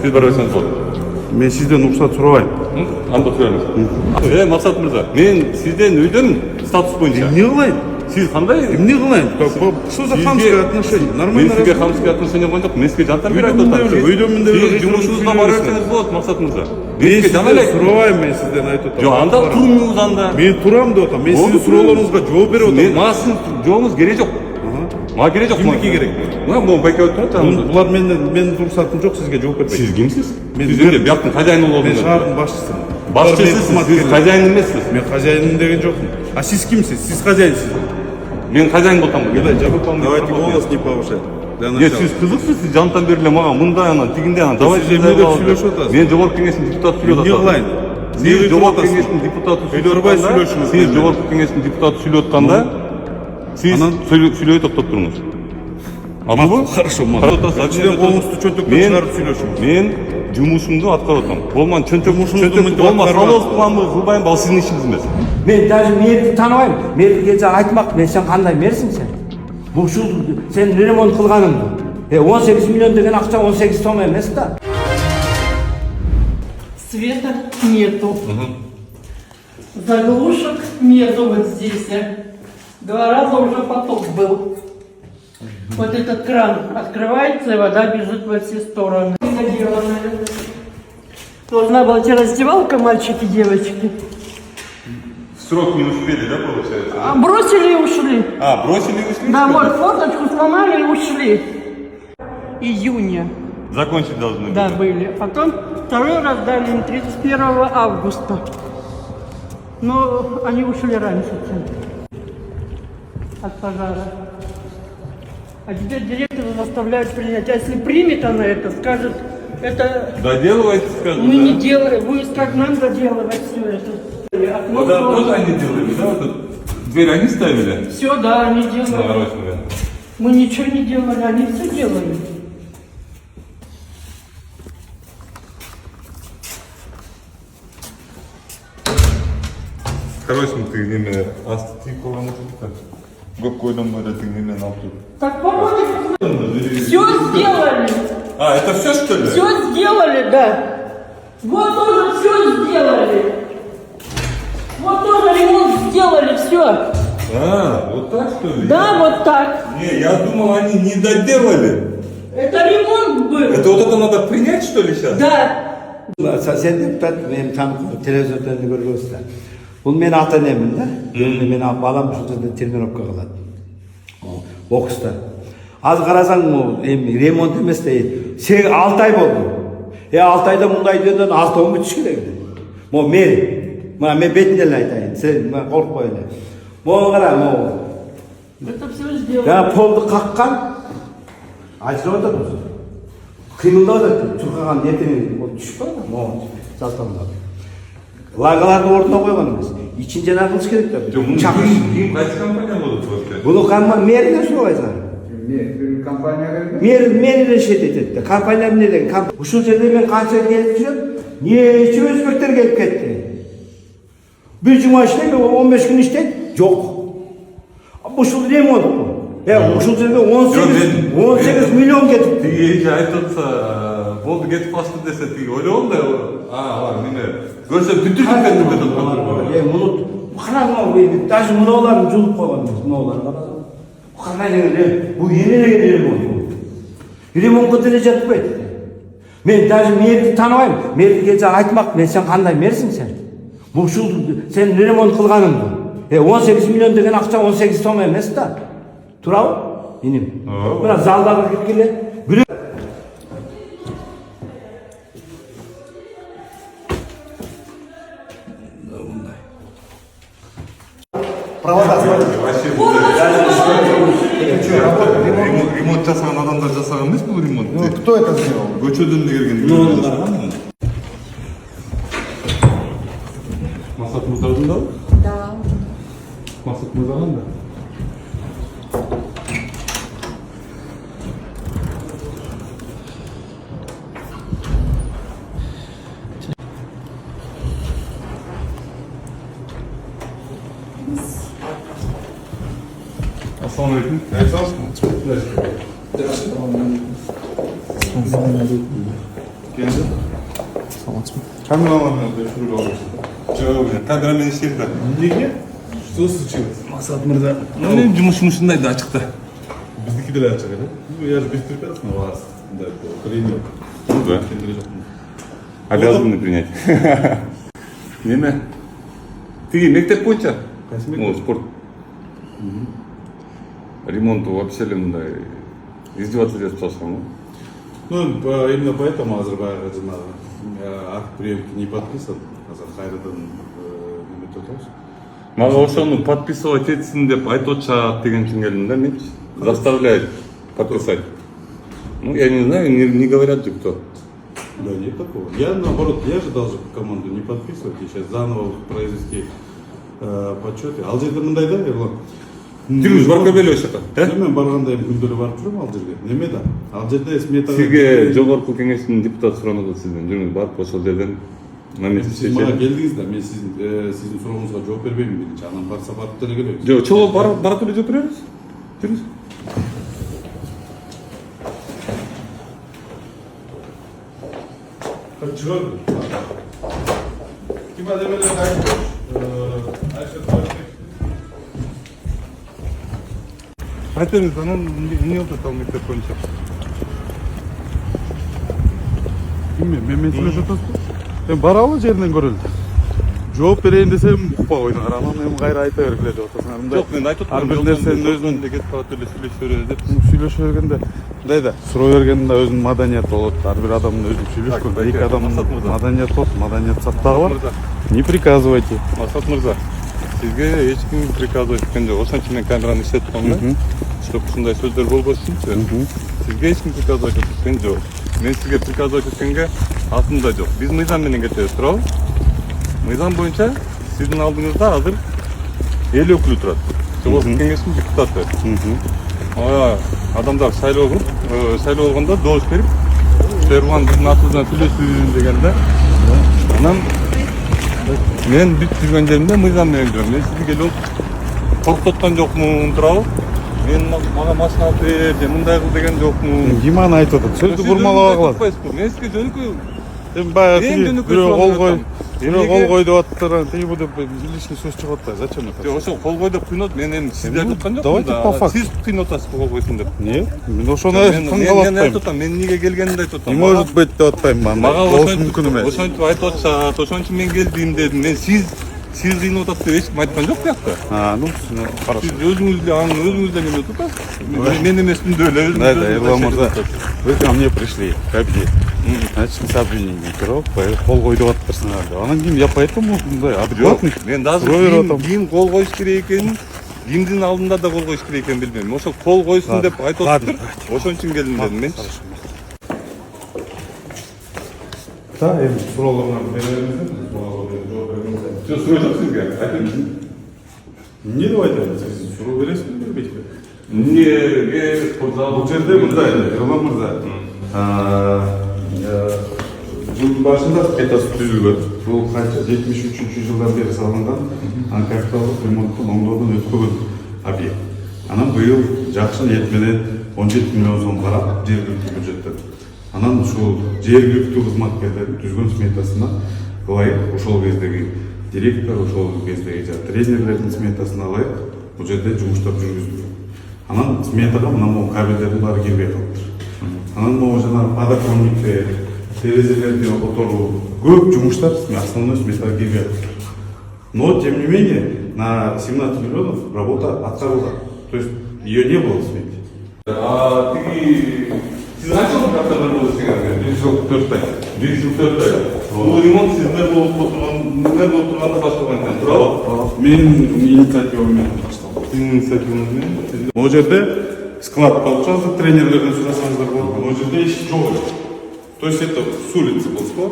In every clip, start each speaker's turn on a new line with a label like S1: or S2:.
S1: Siz barabesiniz oldu.
S2: Men sizden ruxsat surabайм.
S1: Анда сұраймыз. Мақсат мырза, мен сізден өйдім статус бойынша.
S2: Не кылайын?
S1: Сіз қандай?
S2: Не кылайын? Что за хамское отношение? Нормально.
S1: Мен сізге хамское отношение болған жоқ. Мен сізге жантан бері айтып отырмын. Сіз жұмысыңызға бара берсеңіз болады, Мақсат мырза.
S2: Мен сізден сурабайм, мен сізден айтып отырмын.
S1: Жоқ, анда тұрмыз анда.
S2: Мен турам деп отырмын. Мен сіздің сурауларыңызға жооп беріп отырмын.
S1: Маған сіздің жауыңыз керек жоқ. Маған керек жоқ.
S2: Кімдікі керек?
S1: Бұл байқа өтіп тұрады.
S2: Бұлар менің рұқсатым жоқ, сізге жооп бермейді.
S1: Сіз кімсіз? Сіз енді бұяқтың хозяйны болдыңыз.
S2: Мен шаһардың басшысымын.
S1: Басшысыз, сіз хозяин емессіз.
S2: Мен хозяиным деген жоқпын. А сіз кімсіз? Сіз хозяинсіз.
S1: Мен хозяин болсам.
S2: Давайте голос не повышать.
S1: Сіз қызықсыз, сіз жантан беріле маған мұндай ана, тегінде ана, давайте мен жауап кеңесінің депутаты сөйлеп
S2: Не қылайын?
S1: Сіз жауап кеңесінің депутаты сөйлеп отқанда, сіз сөйлеуі тоқтап тұрыңыз.
S2: Хорошо, сізден қолыңызды чөнтөктен шығарып сөйлешіңіз.
S1: Мен жұмысымды атқарып отырмын. Болман чөнтөк болмас, салос қыламыз, қылбайын, бұл сіздің ішіңіз емес.
S3: Мен даже мерді танымаймын. Мерді келсе айтмақ, мен сен қандай мерсің сен? Бұл сен ремонт қылғаның бұл. 18 миллион деген ақша 18 сом емес та.
S4: Света нету. Заглушек нету вот здесь. 2 раза уже поток был. Вот этот кран открывается, и вода бежит во все стороны. Должна была идти раздевалка, мальчики и девочки.
S1: В срок не успели, да, получается?
S4: Бросили и ушли.
S1: Бросили и ушли?
S4: Да, вот форточку сломали и ушли. Июня.
S1: Закончить должны были.
S4: Да, были. Потом второй раз дали им 31 августа. Но они ушли раньше, чем от пожара. А теперь директора заставляют принять. А если примет она это, скажет, это...
S1: Доделывайте, скажем,
S4: мы не делаем, вы как нам доделывать все это.
S1: Вот это тоже они делали, да? Вот эту дверь они ставили?
S4: Все, да, они делали. Мы ничего не делали, они все делали.
S1: Короче, ты неме астикова мутка. Гокойдом ты неме напту.
S4: Так помните, все сделали.
S1: Это все что ли?
S4: Все сделали, да. Вот тоже все сделали. Вот тоже ремонт сделали, все.
S1: Вот так что ли?
S4: Да, вот так.
S1: Не, я думал, они не доделали.
S4: Это ремонт был.
S1: Это вот это надо принять, что ли, сейчас?
S4: Да.
S3: Сен депутат, мен танып телевизордан көргенсіздер. Бұл мен ата-енемін да. Мен балам бұл жерде тренировка қылады. Бокста. Аз қарасаң, ремонт емес те, 6 ай болды. 6 айда мұндай деден 6-10 бүтіш керек. Мен бетінден айтайын, сен қорқпайын. Қара,
S4: Это все сделали.
S3: полды қаққан, ажырап отыр. Қимылдап отыр, тұрқаған ертең түсіп қойған. Жалтамдап. Лагаларды орнына қойған емес. İçince ne yapılmış gerek tabii.
S1: Çakış. Kaç kampanya oldu bu?
S3: Bunu merine sorayız abi. Merine şey dedi. Kampanya ne dedi? Bu şu sene ben kanser gelip çıkıp niye özbekler gelip gitti? Bir cuma işte 15 gün işte yok. Bu şu remont bu. Bu şu sene 18 milyon getirdi.
S1: İyice aytılsa oldu getip bastı dese öyle oldu da var yine. Görse bütün ülkenin de
S3: Bunu kararma taşı mınaların culup koyalım mınalar. Bu yeni remont bu. Remont kötüle жатпайды. Men даже merdi tanımayım. Merdi gelse айтмақ, men sen қандай мерсің sen? Bu şu sen remont қылғаның bu. 18 milyon деген ақша 18 сом емес та. Туралы? Инем. Бірақ залдағы келгенде
S1: ремонт жасаған адамдар жасаған емес бұл ремонтты?
S2: Кто это сделал?
S1: Көчөдөн келген. Мақсат Мырзаның да?
S4: Да.
S1: Мақсат Мырзаның да? Assalamualaikum. Assalamualaikum.
S2: Geldi. Kameralarına da şurada olursun.
S1: Жоқ, камерамен істейді.
S2: Неге? Что случилось?
S1: Мақсат мырза, мен жұмысындайды ашықта.
S2: Біздікі де açık еді. Ну, я же беспрепятственно вас. Да, время.
S1: Ну да. Обязаны принять. Неме? Ты мектеп бойынша?
S2: Қайсы мектеп?
S1: О, спорт. Ремонт вообще мындай издеваться жасап жатсаң.
S2: Ну, именно поэтому Азербайджан жаңағы акт приемки не подписан. Азыр қайрадан неметіп отырмыз.
S1: Мага ошону подписывать етсин деп айтып отчат деген үчүн келдим да мен. Заставляет подписать. Ну, я не знаю, не говорят же кто.
S2: Да, нет такого. Я наоборот, я же должен команду не подписывать и сейчас заново произвести подсчеты. Ал жерде мындай да, Ерлан.
S1: Жүрүз барка беле ошоко.
S2: Мен барганда эми күндөлү барып жүрөм ал жерге. Неме да? Ал жерде сметага
S1: Сизге жогорку кеңештин депутаты суранат сизден. Жүрүңүз барып ошол жерден намет
S2: Siz bana
S1: чечет.
S2: geldiniz de ben sizin sorunuza cevap vermeyeyim birinci. Anam varsa barıp da geliyoruz.
S1: Жок, чогуу бара туруп жооп беребиз. Жүрүңүз.
S2: Kaçıyor. Kim ademeler kaçıyor?
S1: Айтыңыз, анан эмне болду ал мектеп боюнча?
S2: Bilmiyorum, ben söyleyip otasın. Ben baralı жеринен көрөлдү. Жооп берейин десем укпай койдуңар. Анан эми кайра айта бергиле деп атасың.
S1: Жок, мен айтып
S2: ар
S1: атам,
S2: бир нерсенин өзүнүн
S1: кетип калат эле сүйлөшө берели деп.
S2: сүйлөшө бергенде мындай да суроо бергенде өзүнүн маданияты болот. Ар бир адамдын өзүнүн сүйлөшкөн эки адамдын маданияты болот. Маданият сактагыла. Не приказывайте.
S1: Мақсат мырза, сизге эч ким приказывать эткен жок. Ошон үчүн мен камераны иштетип коем да. Чтоб ушундай сөздөр болбосунчу. Сизге эч ким приказывать эткен жок. Мен сизге приказывать эткенге атым да жок. Биз мыйзам менен кетебиз, туурабы? Мыйзам боюнча сиздин алдыңызда азыр эл өкүлү турат. Жогорку кеңештин депутаты. Адамдар шайлоо болгондо добуш берип, Эрган биздин атыбыздан сүйлөшүн дегенде, анан мен бүт жүргөн жеримде мыйзам менен жүрөм. Мен сизди келип коркуткан жокмун, туурабы? Мен мага машина алып бер, же мындай кыл деген жокмун.
S2: Диман айтып атат. Сөздү бурмалап калат.
S1: Мен сизге жөнөкөй
S2: Эми баягы бирөө кол кой. Бирөө кол кой деп аттырган, тиги бу деп лишний сөз чыгып атпайбы? Зачем это?
S1: Жок, ошо кол кой деп кыйнот. Мен эми сизди айтып аткан жокмун.
S2: Давайте по факту.
S1: Сиз кыйнап атасыз кол койсун деп.
S2: Не? Мен ошону айтып атпайм.
S1: Мен эмнеге келгенимди айтып атам.
S2: Не может быть деп атпайм мен.
S1: Мага
S2: Болушу мүмкүн эмес.
S1: ошентип айтып атышат. Ошон үчүн мен келдим дедим. Мен сиз кыйнап атат деп эч ким айткан жок буякта.
S2: Ну, хорошо.
S1: Сиз өзүңүз эле неме атасыз. Мен эмесмин деп эле
S2: Да, Ерлан мырза, вы ко мне пришли, к обеду. Значит, с обвинением пирог, кол кой деп аттырсыңар деп. Анан кийин япай айттым, мындай адекватный.
S1: Мен даже ким кол коюш керек экенин, кимдин алдында да кол коюш керек экенин билбейм. Ошо кол койсун деп айтып атыптыр. Ошон үчүн келдим дедим мен.
S2: Да, эми суроолорго беребиз.
S1: Жок, суроо жок сизге. Айтыңыз.
S2: Не деп айтайын, сиз суроо бересизби, бербейсизби?
S1: Эмнеге спортзал
S2: Бул жерде мындай, Ерлан мырза. Жылдын башында кайтасы түзүлгөн. Бул канча 73-жылдан бери салынган анкакталык ремонттун оңдоодон өткөргөн объект. Анан быйыл жакшы ниет менен 17 миллион сом карап жергиликтүү бюджеттен. Анан ушул жергиликтүү кызматкерлердин түзгөн сметасына ылайык ошол кездеги директор, ошол кездеги тренерлердин сметасына ылайык бул жерде жумуштар жүргүзүлгөн. Анан сметага мына кабелдердин баары кирбей калыптыр. Анан могу жанагы подоконниктер, терезелерди которуу көп жумуштар основной сметага кирбей калыптыр. Но тем не менее на 17 миллионов работа открылась. То есть ее не было в смете.
S1: Сиз канча жыл капталар болуп истегенсиз? 1 жыл 4 ай. 1 жыл 4 ай. Бул ремонт сиздер болуп турганда башталган экен, туурабы?
S2: Менин инициативам менен башталган.
S1: Сиздин инициативаңыз менен?
S2: Могу жерде склад получался, тренерлерден сурасаңыздар болот. Могу жерде эшик жок эле. То есть это с улицы был склад.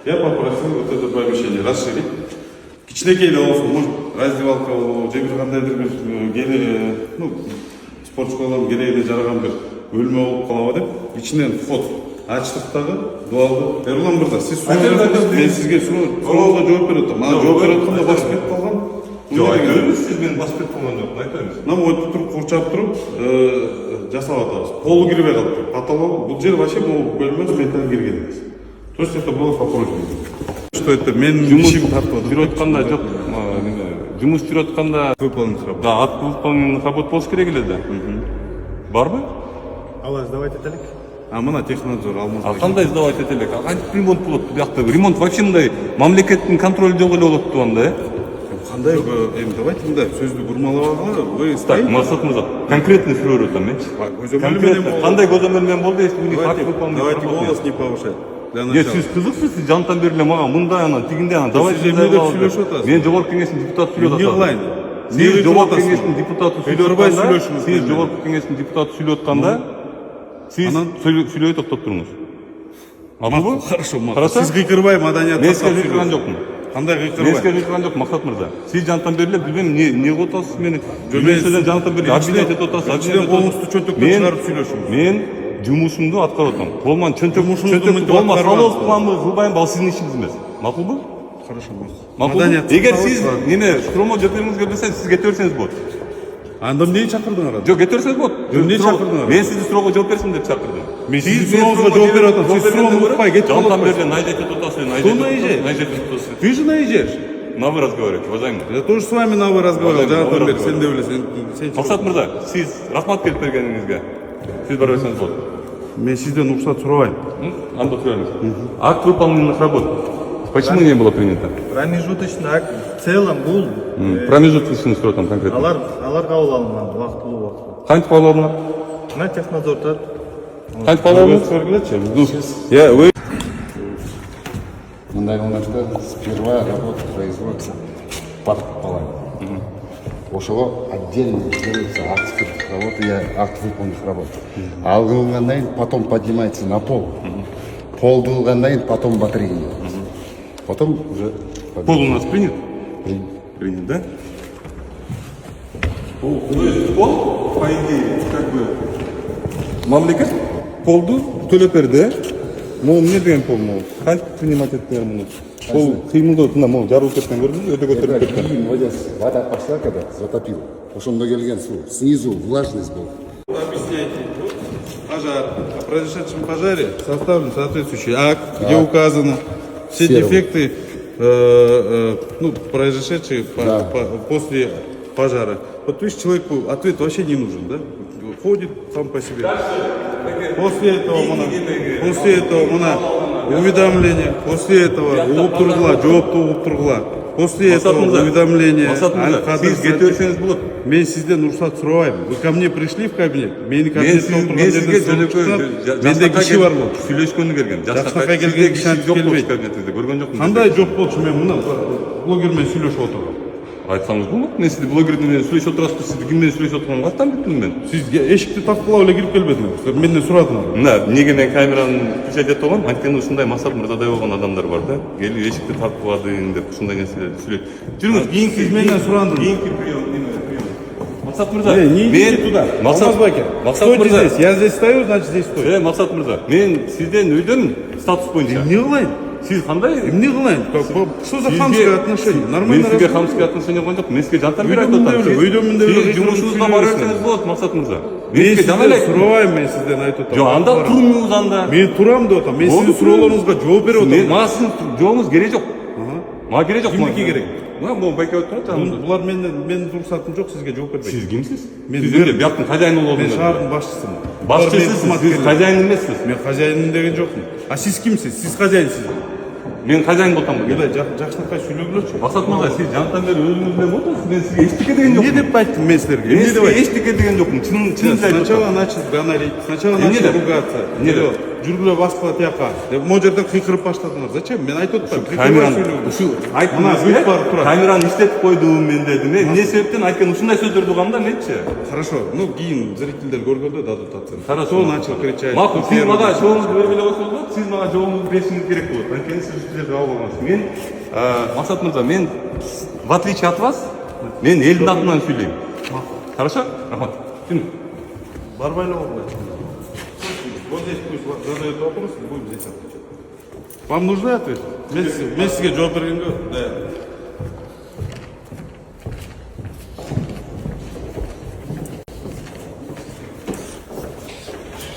S2: Я попросил вот это помещение расширить. Кичинекей да болсо, может, раздевалка болобу, же бир кандайдыр бир ну, спортчулардын керегине жараган бир бөлмө болуп калабы деп, ичинен вход ачтык дагы, дуалды. Ерлан мырза, сиз сурооңузду мен сизге суроого жооп берип атам. Мага жооп берип атканда басып кетип калган.
S1: Жок, айтыңыз, сиз мени басып кетип калган жок, айтыңыз.
S2: Нам өтүп туруп, курчап туруп, жасап атабыз. Полу кирбей калыптыр. Потолок, бул жер вообще бул бөлмө сметага кирген эмес. То есть это было по просьбе. Что это мен
S1: Жұмыс
S2: ишим тартып
S1: жүріп жатқанда жоқ, жұмыс жүріп жатқанда
S2: выполнить работу.
S1: да, от выполненных работ болуш керек эле да. Барбы?
S5: Алла сдавать этелик.
S2: А мына технадзор алмаз.
S1: А кандай сдавать этелек? А кантип ремонт болот бу жакта? Ремонт вообще мындай мамлекеттин контролу жок эле болот турганда, э?
S2: Кандай давайте мындай сөздү бурмалабагыла. Вы
S1: Так, Максат мырза, конкретный сөйлөп атам менчи. Конкретно кандай көзөмөл менен болду, если вы не факт выполнения
S2: Давайте
S1: работ
S2: голос
S1: нет?
S2: не повышать. Для
S1: Нет,
S2: начала.
S1: сиз кызыксыз, жантан бери эле мага мындай анан тигиндей анан давайте
S2: сиз эмне деп сүйлөшүп атасыз?
S1: Мен жогорку кеңештин депутаты сүйлөп
S2: Эмне кылайын?
S1: Сиз жогорку кеңештин депутаты сүйлөп
S2: Өйдөрбай
S1: атканда,
S2: сүйлөшүңүз
S1: сиз
S2: менен.
S1: жогорку кеңештин депутаты сүйлөп атканда, сиз
S2: Анан?
S1: сүйлөбөй токтоп туруңуз. Макулбу?
S2: Хорошо,
S1: Хорошо?
S2: Сиз кыйкырбай маданият.
S1: Мен сизге кыйкырган жокмун.
S2: Кандай
S1: Мен
S2: кыйкырбай?
S1: сизге кыйкырган жок, Максат мырза. Сиз жантан бери эле билбейм эмне кылып атасыз мени.
S2: мен-
S1: Мен жантан бери обвинять этип атасыз.
S2: Биринчиден колуңузду чөнтөктөн чыгарып сүйлөшүңүз.
S1: Мен жумушумду аткарып атам. Колуман
S2: Жумушуңузду мынтип
S1: болмас,
S2: аткарбаңыз.
S1: салоос кыламбы, кылбайм, ал сиздин ишиңиз эмес. Макулбу?
S2: Хорошо,
S1: Макулбу?
S2: маданият.
S1: Эгер сиз неме суроомо жооп бергиңиз келбесе, сиз кете берсеңиз болот.
S2: Анда эмнеге чакырдыңар?
S1: Жок, кете берсеңиз болот.
S2: Эмне чакырдыңар?
S1: Мен сизди суроого жооп берсин деп чакырдым.
S2: Мен сиздин сурооңузга жооп берип атам. Сиз суроону укпай кетип
S1: Жантан
S2: калып
S1: бери наезжать этип атасыз,
S2: Кто наезжает?
S1: наезжать этип атасыз.
S2: Ты же наезжаешь.
S1: На вы разговариваете, уважаемый.
S2: Я тоже с вами на вы разговаривал.
S1: Уважаемый,
S2: Жанатан
S1: на вы
S2: бери, сен де билесиң. Сен
S1: Максат мырза, сиз рахмат келип бергениңизге. Сиз бара берсеңиз болот.
S2: Мен сизден уруксат сурабайм.
S1: Анда турабыз. Акт выполненных работ. Почему не было принято?
S5: Промежуточный акт в целом был.
S1: Промежуточный срок там конкретно.
S5: Алар кабыл алынган убактылуу убакыт.
S1: Кантип кабыл алынган?
S5: Мына технадзорда
S1: Кантип кабыл алынган? Я вы
S6: Мындай кылгачта сперва работа производится под полами. Ошого отдельно делается акт скрытых работ и акт выполненных работ. Ал кылгандан кийин потом поднимается на пол. Пол кылгандан кийин потом батарея. Потом уже
S1: пол у нас принят? Принят, да? То есть пол, по идее, как бы мамлекет полду төлөп берди. Могу эмне деген пол могу? Кантип принимать эттер муну? Пол кыймылдоо мына могу жарылып кеткен көрдүңүзбү? Өтө көтөрүлүп кеткен.
S6: кийин вот здесь вода пошла, когда затопил. Ошондо келген суу. Снизу влажность была.
S2: Объясняйте. Пожар. О произошедшем пожаре составлен соответствующий акт, где указаны все
S6: Серого.
S2: дефекты, произошедшие после пожара. Вот видишь, человеку ответ вообще не нужен, да? Ходит сам по себе. После этого уведомление, после этого угуп тургула, жоопту угуп тургула. После этого уведомление.
S1: Сиз кете берсеңиз болот.
S2: Мен сизден уруксат сурабайм. Вы ко мне пришли в кабинет. Мени
S1: Мен
S2: кабинетте отырган
S1: сизге
S2: жерден
S1: жөнөкөй
S2: менде киши бар болчу.
S1: сүйлөшкөнү келгем.
S2: Жакшынакай келген киши антип келбейт.
S1: Кабинетинизде көргөн жокмун.
S2: Кандай жок болчу, мен мына блогер менен сүйлөшүп отурдум.
S1: Айтсаңыз болот. Мен сизди блогер менен сүйлөшүп отурасызбы, сизди ким менен сүйлөшүп отурганын каттан биттим мен.
S2: Сиз эшикти таккылап эле кирип келбедиңиз. Менден сурадыңыз.
S1: Мына эмнеге мен камераны включать этип алам? Анткени ушундай Максат мырзадай болгон адамдар бар да. Келип эшикти таккыладың деп ушундай нерселерди сүйлөйт. Жүрүңүз,
S2: Сиз менен сурандыңыз.
S1: кийинки прием. Максат мырза,
S2: Не идите туда. Алмаз Баке.
S1: Максат
S2: Стойте
S1: мырза.
S2: здесь. Я здесь стою, значит здесь стою.
S1: Максат мырза, мен сизден өйдөн статус боюнча.
S2: Эмне кылайын?
S1: Сиз кандай?
S2: Эмне кылайын? Что за хамское отношение?
S1: Мен
S2: Нормально
S1: сизге
S2: разговаривать.
S1: хамское отношение кылган жок. Мен сизге жантан берип
S2: Өйдөн
S1: айтып атам.
S2: мындай эле,
S1: Сиз жумушуңузга бара берсеңиз болот, Максат мырза.
S2: Мен
S1: Сизге жана эле
S2: сизден сурабайм, мен сизден айтып атам.
S1: Жок, анда туруңуз анда.
S2: Мен турам деп атам. Мен сиздин суроолоруңузга жооп берип атам.
S1: Мага сиздин жообуңуз керек жок. Мага керек жок.
S2: Кимдики керек?
S1: Могу байке өтүп турат.
S2: Булар менин рұқсатым жоқ, сізге жооп бербейт.
S1: Сиз кимсиз?
S2: Мен
S1: Сиз эмне бияктын хозяйыны
S2: Мен
S1: болдуңуз?
S2: шаардын башчысымын.
S1: Башчысыз, сиз хозяин эмессиз.
S2: Мен хозяиным деген жоқпын. А сиз кимсиз? Сиз хозяинсиз.
S1: Мен хозяин болсам болот.
S2: Мындай жакшынакай сүйлөгүлөчү.
S1: Максат мырза, сиз жантан бери өзүңүз менен отурсуз. Мен сизге эчтеке деген
S2: Эмне
S1: жокмун.
S2: деп айттым мен силерге?
S1: Мен
S2: Эмне деп
S1: сизге
S2: айттым?
S1: эчтеке деген жокмун. Чынын
S2: Сначала начал гонорить, сначала
S1: Эмне
S2: начал
S1: деп?
S2: ругаться.
S1: Эмне деп?
S2: Жүргүлө баскыла тияка. Могу жерден кыйкырып баштадыңар. Зачем? Мен айтып атпайм.
S1: камераны ушу
S2: Мына бүт барып турат.
S1: камераны иштетип койдум мен дедим. Эмне себептен айткан ушундай сөздөрдү угамда менчи?
S2: Хорошо. Кийин зрительдер көргөндө дадут атсын.
S1: Хорошо.
S2: Кто начал кричать?
S1: Макул,
S2: кто
S1: сиз
S2: первый?
S1: мага жообуңузду бербей эле койсоңуз болот. Сиз мага жообуңузду беришиңиз керек болот. Анткени сиз ушул жерде жабыл алгансыз. Мен Максат мырза, мен в отличие от вас, мен элдин атынан сүйлөйм. Хорошо? Рахмат. Түн.
S2: Барбайлы болмайды. Вот здесь пусть задают вопросы, будем здесь отвечать. Вам нужны ответы? Мен сізге жооп бергенге